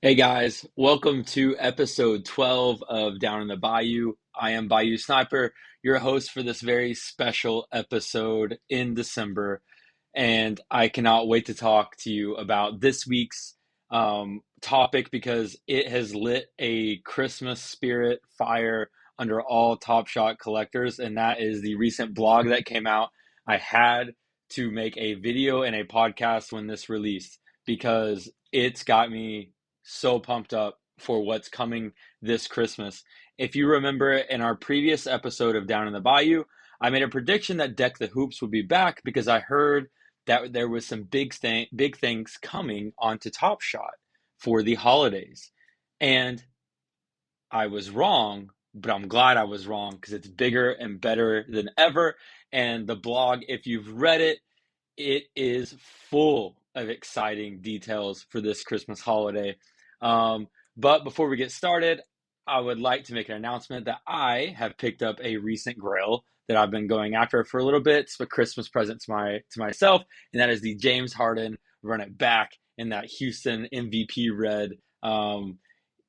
Hey guys, welcome to episode 12 of Down in the Bayou. I am BayouSniper, your host for this very special episode in December, and I cannot wait to talk to you about this week's topic because it has lit a Christmas spirit fire under all Top Shot collectors, and that is the recent blog that came out. I had to make a video and a podcast when this released because it's got me so pumped up for what's coming this Christmas. If you remember in our previous episode of Down in the Bayou, I made a prediction that Deck the Hoops would be back because I heard that there was some big things coming onto Top Shot for the holidays. And I was wrong, but I'm glad I was wrong because it's bigger and better than ever. And the blog, if you've read it, it is full of exciting details for this Christmas holiday. Um, but before we get started, I would like to make an announcement that I have picked up a recent grail that I've been going after for a little bit. It's a Christmas present to myself, and that is the James Harden Run It Back in that Houston MVP red.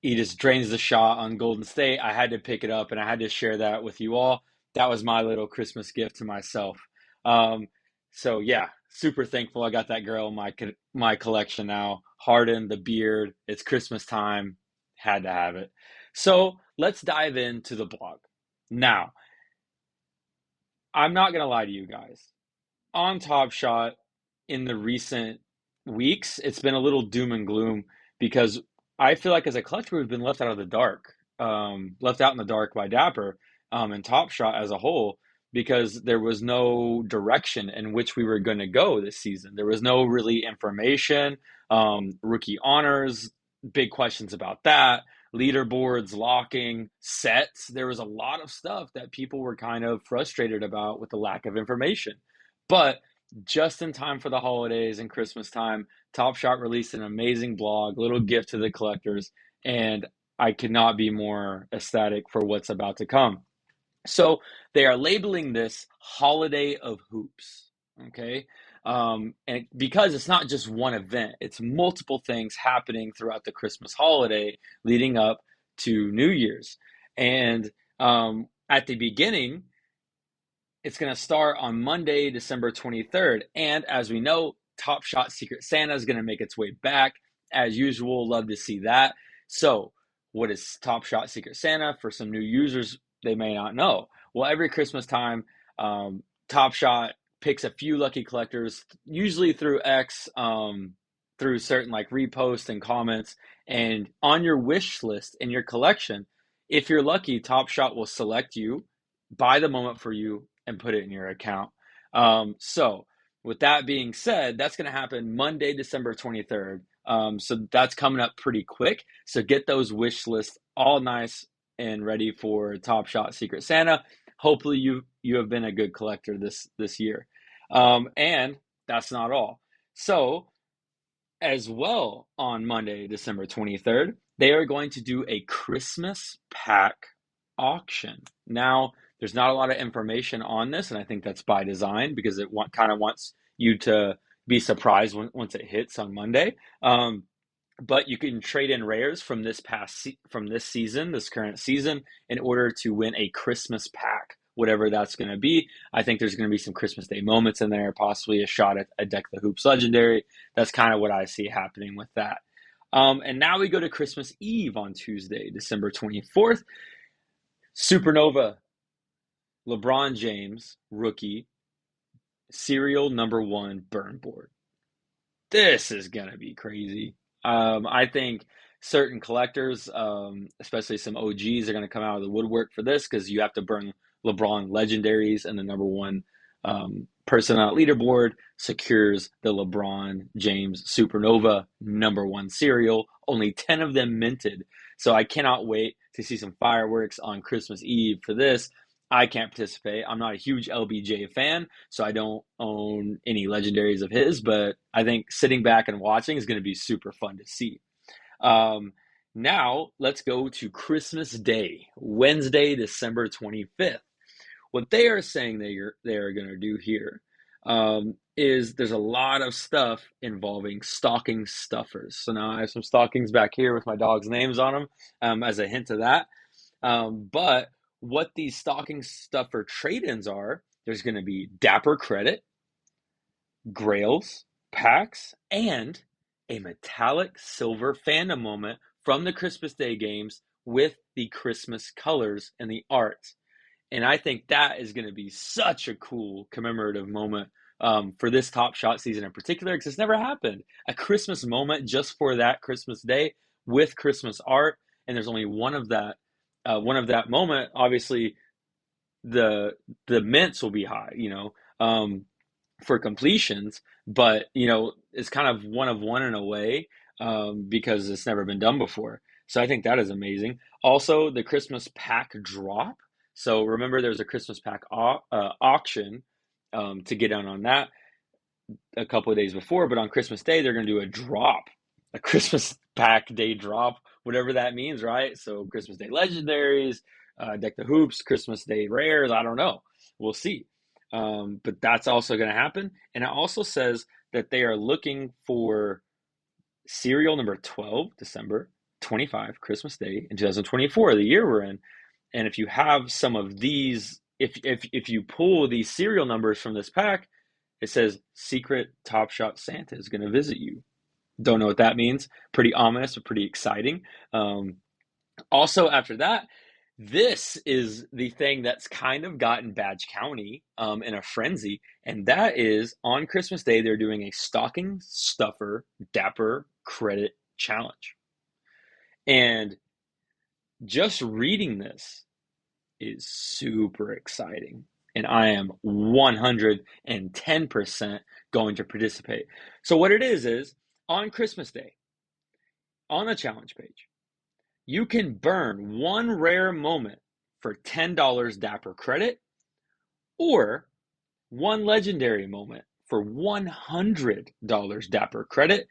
He just drains the shot on Golden State. I had to pick it up, and I had to share that with you all. That was my little Christmas gift to myself. Um, so yeah, super thankful I got that girl in my collection now. Harden, the beard, it's Christmas time, had to have it. So let's dive into the blog. Now, I'm not gonna lie to you guys. On Top Shot in the recent weeks, it's been a little doom and gloom because I feel like as a collector, we've been left out of the dark, left out in the dark by Dapper and Top Shot as a whole because there was no direction in which we were going to go this season. There was no really information, rookie honors, big questions about that, leaderboards, locking, sets. There was a lot of stuff that people were kind of frustrated about with the lack of information. But just in time for the holidays and Christmas time, Top Shot released an amazing blog, little gift to the collectors, and I could not be more ecstatic for what's about to come. So they are labeling this Holiday of Hoops, okay? And because it's not just one event, it's multiple things happening throughout the Christmas holiday leading up to New Year's. And at the beginning, it's going to start on Monday, December 23rd. And as we know, Top Shot Secret Santa is going to make its way back. As usual, love to see that. So, what is Top Shot Secret Santa? For some new users, they may not know. Well, every Christmas time, Top Shot picks a few lucky collectors, usually through X, through certain like reposts and comments. And on your wish list in your collection, if you're lucky, Top Shot will select you, buy the moment for you, and put it in your account. So, with that being said, that's going to happen Monday, December 23rd. So that's coming up pretty quick. So get those wish lists all nice and ready for Top Shot Secret Santa. Hopefully you have been a good collector this year. And that's not all. So as well on Monday, December 23rd, they are going to do a Christmas pack auction. Now, there's not a lot of information on this, and I think that's by design because it kind of wants you to be surprised once it hits on Monday. But you can trade in rares from from this season, this current season, in order to win a Christmas pack, whatever that's going to be. I think there's going to be some Christmas Day moments in there, possibly a shot at a Deck the Hoops Legendary. That's kind of what I see happening with that. And now we go to Christmas Eve on Tuesday, December 24th. Supernova, LeBron James, rookie, serial number one burn board. This is going to be crazy. I think certain collectors, especially some OGs, are going to come out of the woodwork for this because you have to burn LeBron legendaries, and the number one person on the leaderboard secures the LeBron James Supernova number one serial. Only 10 of them minted. So I cannot wait to see some fireworks on Christmas Eve for this. I can't participate. I'm not a huge LBJ fan, so I don't own any legendaries of his, but I think sitting back and watching is going to be super fun to see. Now, let's go to Christmas Day, Wednesday, December 25th. What they are saying they are going to do here is there's a lot of stuff involving stocking stuffers. So now I have some stockings back here with my dog's names on them, as a hint of that. But what these stocking stuffer trade-ins are, there's going to be Dapper Credit, Grails, packs, and a metallic silver fandom moment from the Christmas Day games with the Christmas colors and the art. And I think that is going to be such a cool commemorative moment, for this Top Shot season in particular, because it's never happened. A Christmas moment just for that Christmas Day with Christmas art, and there's only one of that moment. Obviously, the mints will be high, for completions, but it's kind of one of one in a way, because it's never been done before. So I think that is amazing. Also, the Christmas pack drop. So remember, there's a Christmas pack auction, to get in on that a couple of days before, but on Christmas Day they're going to do a Christmas pack day drop, whatever that means, right? So Christmas Day legendaries, deck the hoops, Christmas Day rares. I don't know. We'll see. But that's also going to happen. And it also says that they are looking for serial number 12, December 25, Christmas Day in 2024, the year we're in. And if you have some of these, if you pull these serial numbers from this pack, it says Secret Top Shot Santa is going to visit you. Don't know what that means. Pretty ominous, but pretty exciting. Also, after that, this is the thing that's kind of gotten Badge County, in a frenzy, and that is on Christmas Day, they're doing a stocking stuffer Dapper Credit Challenge. And just reading this is super exciting. And I am 110% going to participate. So, what it is on Christmas Day, on the challenge page, you can burn one rare moment for $10 Dapper credit, or one legendary moment for $100 Dapper credit.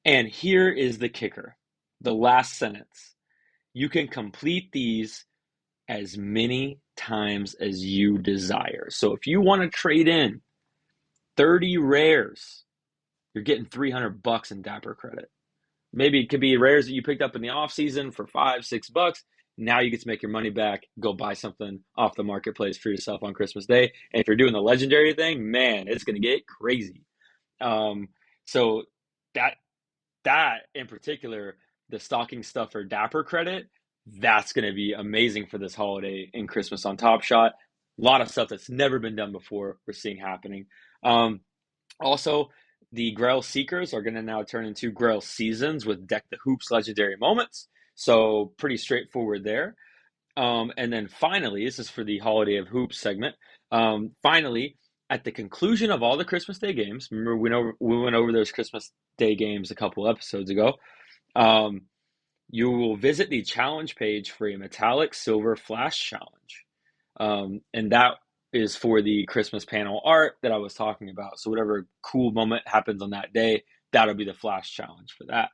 And here is the kicker, the last sentence. You can complete these as many times as you desire. So if you want to trade in 30 rares, you're getting $300 in Dapper credit. Maybe it could be rares that you picked up in the off season for $5-6. Now you get to make your money back, go buy something off the marketplace for yourself on Christmas Day. And if you're doing the legendary thing, man, it's going to get crazy. So that in particular, the stocking stuffer Dapper credit, that's going to be amazing for this holiday and Christmas on Top Shot. A lot of stuff that's never been done before we're seeing happening. Also, the Grail Seekers are going to now turn into Grail Seasons with Deck the Hoops legendary moments. So pretty straightforward there. And then finally, this is for the Holiday of Hoops segment. Finally, at the conclusion of all the Christmas Day games, remember we went over those Christmas Day games a couple episodes ago. You will visit the challenge page for a metallic silver flash challenge. And that is for the Christmas panel art that I was talking about. So whatever cool moment happens on that day, that'll be the flash challenge for that.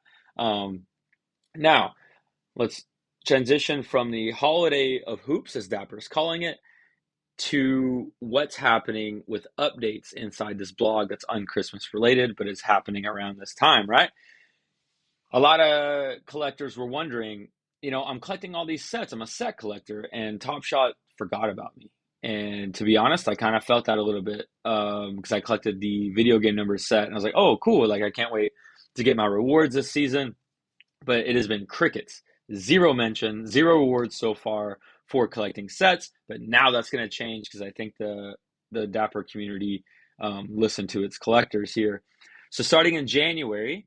Now, let's transition from the Holiday of Hoops, as Dapper's calling it, to what's happening with updates inside this blog that's un-Christmas related, but it's happening around this time, right? A lot of collectors were wondering, I'm collecting all these sets. I'm a set collector, and Top Shot forgot about me. And to be honest, I kind of felt that a little bit, because I collected the video game numbers set, and I was like, oh, cool. Like, I can't wait to get my rewards this season. But it has been crickets. Zero mention, zero rewards so far for collecting sets. But now that's going to change, because I think the Dapper community listened to its collectors here. So starting in January,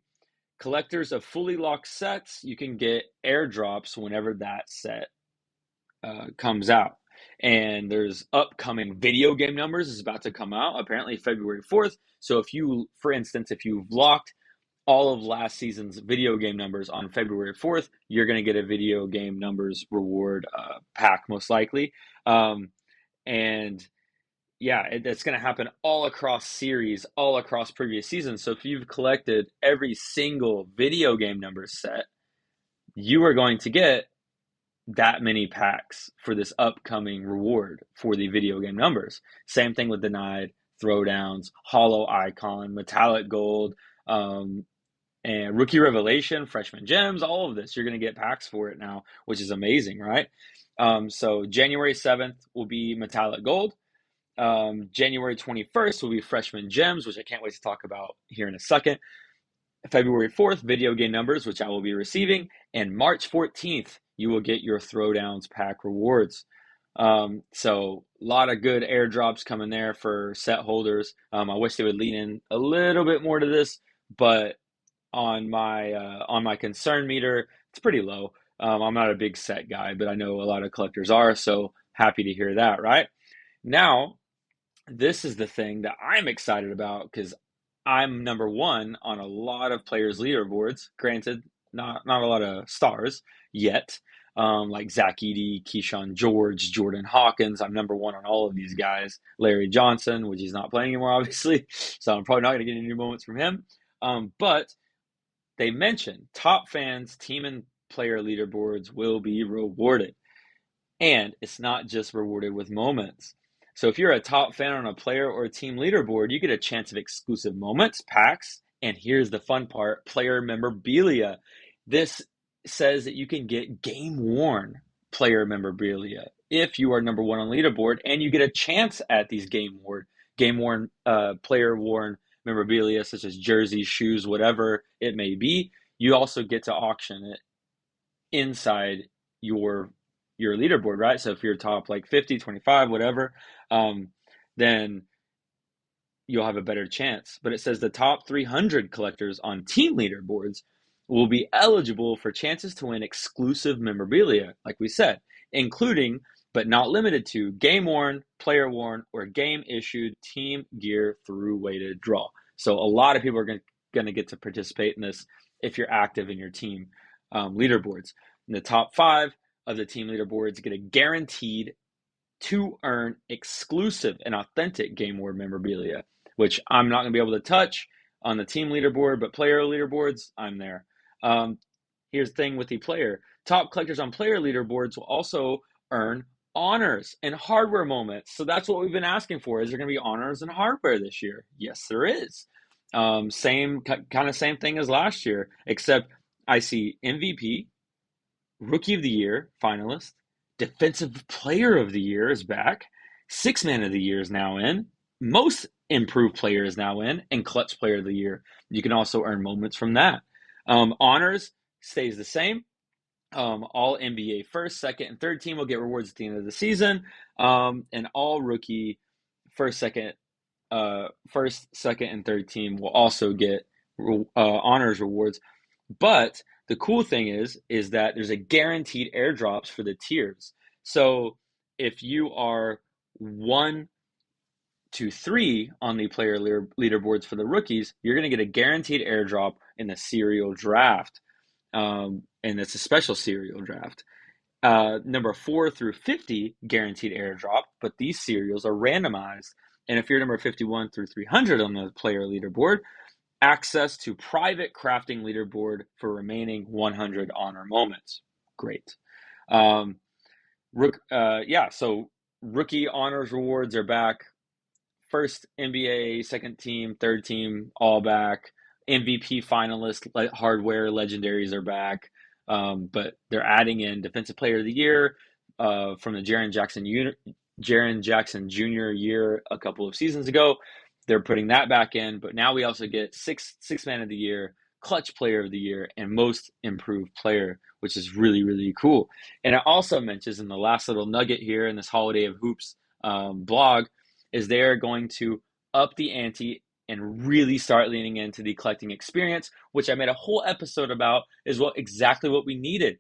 collectors of fully locked sets, you can get airdrops whenever that set comes out. And there's upcoming video game numbers is about to come out, apparently February 4th. So if you, for instance, if you've locked all of last season's video game numbers on February 4th, you're going to get a video game numbers reward pack, most likely. And yeah, it's going to happen all across series, all across previous seasons. So if you've collected every single video game numbers set, you are going to get that many packs for this upcoming reward for the video game numbers. Same thing with Denied. throwdowns, hollow icon, metallic gold, and rookie revelation, freshman gems, all of this. You're going to get packs for it now, which is amazing, right? So January 7th will be metallic gold. January 21st will be freshman gems, which I can't wait to talk about here in a second. February 4th, video game numbers, which I will be receiving. And March 14th, you will get your throwdowns pack rewards. So a lot of good airdrops coming there for set holders. I wish they would lean in a little bit more to this, but on my concern meter, it's pretty low. I'm not a big set guy, but I know a lot of collectors are, so happy to hear that, right? Now, this is the thing that I'm excited about because I'm number one on a lot of players' leaderboards. Granted, not a lot of stars yet, like Zach Edey, Keyshawn George, Jordan Hawkins. I'm number one on all of these guys. Larry Johnson, which he's not playing anymore, obviously, so I'm probably not going to get any moments from him. But they mentioned top fans, team and player leaderboards will be rewarded. And it's not just rewarded with moments. So if you're a top fan on a player or a team leaderboard, you get a chance of exclusive moments, packs, and here's the fun part, player memorabilia. This says that you can get game-worn player memorabilia if you are number one on leaderboard, and you get a chance at these game-worn, player-worn memorabilia, such as jerseys, shoes, whatever it may be. You also get to auction it inside your leaderboard, right? So if you're top like 50, 25, whatever, then you'll have a better chance. But it says the top 300 collectors on team leaderboards will be eligible for chances to win exclusive memorabilia, like we said, including but not limited to game worn, player worn, or game issued team gear through weighted draw. So a lot of people are going to get to participate in this if you're active in your team leaderboards. And the top 5 of the team leaderboards get a guaranteed to earn exclusive and authentic game worn memorabilia, which I'm not going to be able to touch on the team leaderboard, but player leaderboards, I'm there. Here's the thing with the player. Top collectors on player leaderboards will also earn honors and hardware moments. So that's what we've been asking for. Is there going to be honors and hardware this year? Yes, there is. Same thing as last year, except I see MVP, Rookie of the Year finalist, Defensive Player of the Year is back, Six Man of the Year is now in, Most Improved Player is now in, and Clutch Player of the Year. You can also earn moments from that. Honors stays the same. All NBA first, second, and third team will get rewards at the end of the season, and all rookie first, second, and third team will also get honors rewards. But the cool thing is that there's a guaranteed airdrops for the tiers. So if you are 1 to 3 on the player leaderboards for the rookies, you're going to get a guaranteed airdrop in the serial draft. And it's a special serial draft. Number 4 through 50 guaranteed airdrop, but these serials are randomized. And if you're number 51 through 300 on the player leaderboard, access to private crafting leaderboard for remaining 100 honor moments. Great. So rookie honors rewards are back. First NBA, second team, third team, all back. MVP finalists, hardware legendaries are back. But they're adding in Defensive Player of the Year from the Jaren Jackson Jr. year a couple of seasons ago. They're putting that back in, but now we also get six Man of the Year, Clutch Player of the Year, and Most Improved Player, which is really, really cool. And it also mentions in the last little nugget here in this Holiday of Hoops blog is they're going to up the ante and really start leaning into the collecting experience, which I made a whole episode about, is exactly what we needed.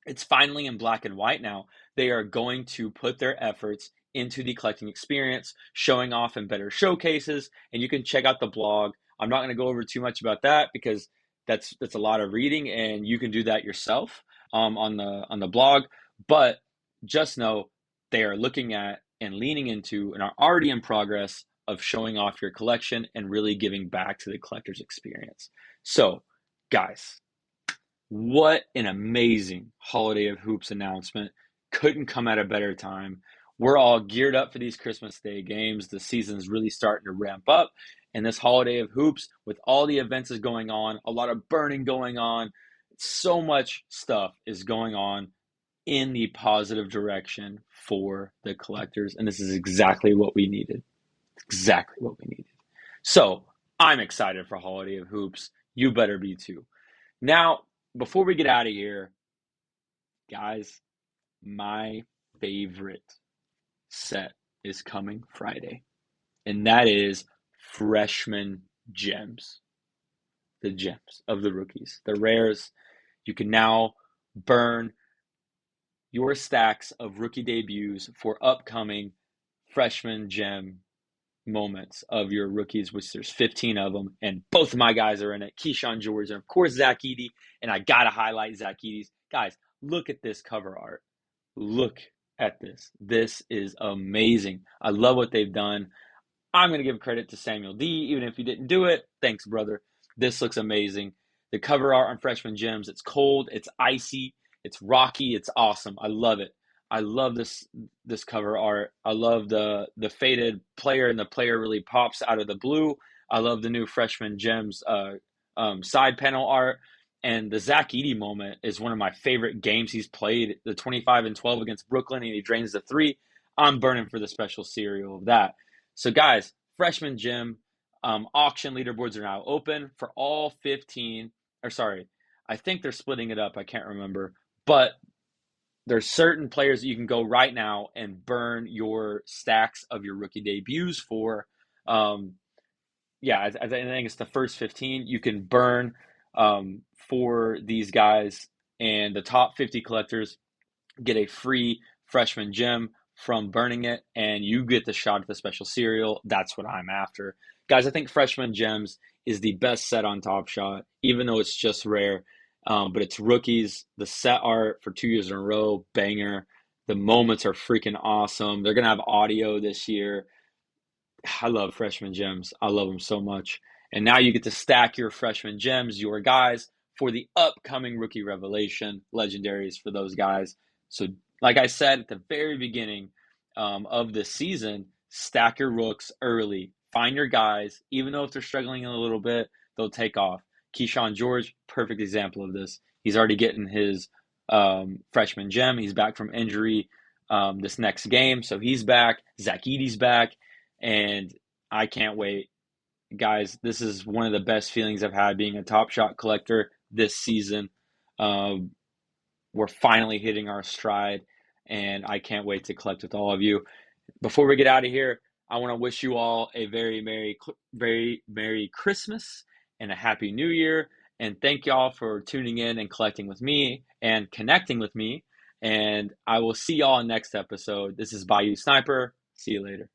It's finally in black and white now. They are going to put their efforts into the collecting experience, showing off in better showcases, and you can check out the blog. I'm not going to go over too much about that because that's a lot of reading, and you can do that yourself on the blog. But just know they are looking at and leaning into and are already in progress of showing off your collection and really giving back to the collector's experience. So, guys, what an amazing Holiday of Hoops announcement. Couldn't come at a better time. we're all geared up for these Christmas Day games. The season's really starting to ramp up. And this holiday of hoops, with all the events is going on, a lot of burning going on, so much stuff is going on in the positive direction for the collectors. And this is exactly what we needed. Exactly what we needed. So I'm excited for Holiday of Hoops. You better be too. Now, before we get out of here, guys, my favorite set is coming Friday, and that is Freshman Gems. The gems of the rookies, the rares. You can now burn your stacks of rookie debuts for upcoming freshman gem moments of your rookies, which there's 15 of them, and both of my guys are in it. Keyshawn George and of course Zach Edey, and I gotta highlight Zach Edey's. Guys, look at this cover art. Look at this. This is amazing. I love what they've done. I'm going to give credit to Samuel D. Even if you didn't do it, thanks, brother. This looks amazing. The cover art on Freshman Gems, it's cold, it's icy, it's rocky, it's awesome. I love it. I love this cover art. I love the faded player, and the player really pops out of the blue. I love the new Freshman Gems side panel art. And the Zach Edey moment is one of my favorite games he's played, the 25-12 against Brooklyn, and he drains the three. I'm burning for the special serial of that. So, guys, Freshman Gym auction leaderboards are now open for all 15. Or, sorry, I think they're splitting it up. I can't remember. But there's certain players that you can go right now and burn your stacks of your rookie debuts for. I think it's the first 15 you can burn for these guys, and the top 50 collectors get a free freshman gem from burning it, and you get the shot at the special serial. That's what I'm after. Guys, I think freshman gems is the best set on Top Shot, even though it's just rare. But it's rookies. The set art for 2 years in a row, banger. The moments are freaking awesome. They're going to have audio this year. I love freshman gems. I love them so much. And now you get to stack your freshman gems, your guys, for the upcoming rookie revelation legendaries for those guys. So, like I said at the very beginning of this season, stack your rooks early. Find your guys, even though if they're struggling a little bit, they'll take off. Keyshawn George, perfect example of this. He's already getting his freshman gem. He's back from injury this next game, so he's back. Zach Edey's back, and I can't wait. Guys, this is one of the best feelings I've had being a Top Shot collector this season. We're finally hitting our stride, and I can't wait to collect with all of you. Before we get out of here, I want to wish you all a very Merry Christmas and a Happy New Year. And thank y'all for tuning in and collecting with me and connecting with me. And I will see y'all next episode. This is BayouSniper. See you later.